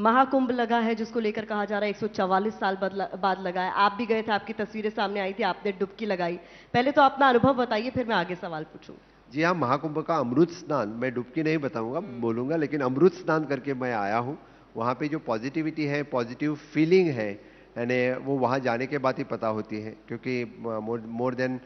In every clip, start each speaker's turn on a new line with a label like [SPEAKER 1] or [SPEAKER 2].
[SPEAKER 1] महाकुंभ लगा है जिसको लेकर कहा जा रहा है 144 साल बाद लगा है। आप भी गए थे, आपकी तस्वीरें सामने आई थी, आपने डुबकी लगाई। पहले तो अपना अनुभव बताइए, फिर मैं आगे सवाल पूछूं।
[SPEAKER 2] जी हाँ, महाकुंभ का अमृत स्नान, मैं डुबकी नहीं बताऊंगा, बोलूंगा, लेकिन अमृत स्नान करके मैं आया हूँ। वहाँ पे जो पॉजिटिविटी है, पॉजिटिव फीलिंग है, यानी वो वहाँ जाने के बाद ही पता होती है, क्योंकि मोर देन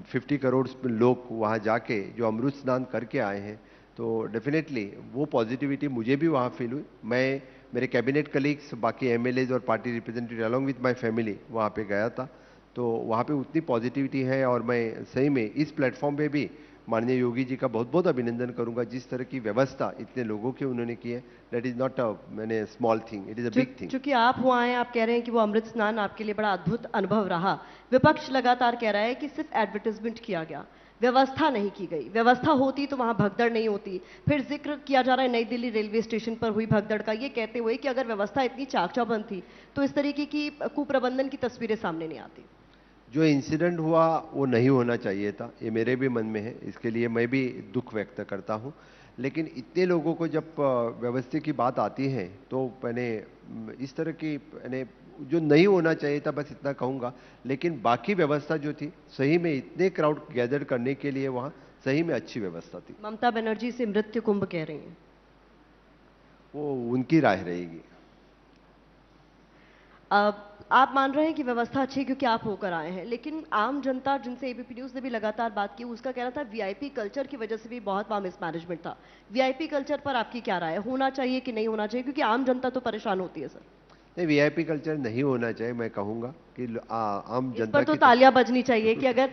[SPEAKER 2] 50 करोड़ लोग वहाँ जाके जो अमृत स्नान करके आए हैं, तो डेफिनेटली वो पॉजिटिविटी मुझे भी वहाँ फील हुई। मैं, मेरे कैबिनेट कलीग्स, बाकी एमएलएज और party representative along with my family वहाँ पे गया था। तो वहाँ पे उतनी पॉजिटिविटी है, और मैं सही में इस प्लेटफॉर्म पे भी माननीय योगी जी का बहुत बहुत अभिनंदन करूंगा। जिस तरह की व्यवस्था इतने लोगों की उन्होंने की है, दैट इज नॉट अ मैंने small thing, it is a big thing.
[SPEAKER 1] चूंकि आप हुआ हैं, आप कह रहे हैं कि वो अमृत स्नान आपके लिए बड़ा अद्भुत अनुभव रहा। विपक्ष लगातार कह रहा है कि सिर्फ एडवर्टाइजमेंट किया गया, व्यवस्था नहीं की गई। व्यवस्था होती तो वहां भगदड़ नहीं होती। फिर जिक्र किया जा रहा है नई दिल्ली रेलवे स्टेशन पर हुई भगदड़ का, ये कहते हुए कि अगर व्यवस्था इतनी चाक-चौबंद थी तो इस तरीके की कुप्रबंधन की तस्वीरें सामने नहीं आती।
[SPEAKER 2] जो इंसिडेंट हुआ वो नहीं होना चाहिए था, ये मेरे भी मन में है, इसके लिए मैं भी दुख व्यक्त करता हूँ। लेकिन इतने लोगों को जब व्यवस्था की बात आती है, तो मैंने इस तरह की, मैंने जो नहीं होना चाहिए था, बस इतना कहूँगा। लेकिन बाकी व्यवस्था जो थी, सही में इतने क्राउड गैदर करने के लिए वहाँ सही में अच्छी व्यवस्था थी।
[SPEAKER 1] ममता बनर्जी से मृत्यु कुंभ कह रही हैं।
[SPEAKER 2] वो उनकी राय रहेगी।
[SPEAKER 1] आप मान रहे हैं कि व्यवस्था अच्छी है क्योंकि आप होकर आए हैं, लेकिन आम जनता जिनसे एबीपी न्यूज ने भी लगातार बात की, उसका कहना था वीआईपी कल्चर की वजह से भी बहुत वहां मिसमैनेजमेंट था। वीआईपी कल्चर पर आपकी क्या राय है, होना चाहिए कि नहीं होना चाहिए, क्योंकि आम जनता तो परेशान होती है सर।
[SPEAKER 2] नहीं, वीआईपी कल्चर नहीं होना चाहिए, मैं कहूँगा कि आम
[SPEAKER 1] इस
[SPEAKER 2] जनता
[SPEAKER 1] पर तो
[SPEAKER 2] की
[SPEAKER 1] तालियां बजनी चाहिए कि अगर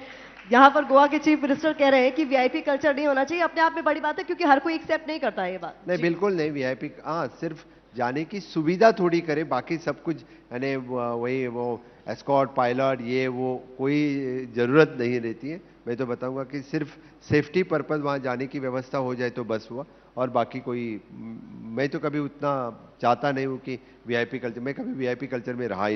[SPEAKER 1] यहाँ पर गोवा के चीफ मिनिस्टर कह रहे हैं कि वीआईपी कल्चर नहीं होना चाहिए, अपने आप में बड़ी बात है, क्योंकि हर कोई एक्सेप्ट नहीं करता है ये बात
[SPEAKER 2] नहीं,
[SPEAKER 1] जी।
[SPEAKER 2] बिल्कुल नहीं। वीआईपी, हाँ, सिर्फ जाने की सुविधा थोड़ी करे, बाकी सब कुछ यानी वही वो एस्कॉर्ट पायलट ये वो कोई जरूरत नहीं रहती है। मैं तो बताऊंगा कि सिर्फ सेफ्टी पर्पज वहाँ जाने की व्यवस्था हो जाए तो बस हुआ, और बाकी कोई मैं तो कभी उतना चाहता नहीं हूँ कि वीआईपी कल्चर, मैं कभी वीआईपी कल्चर में रहा ही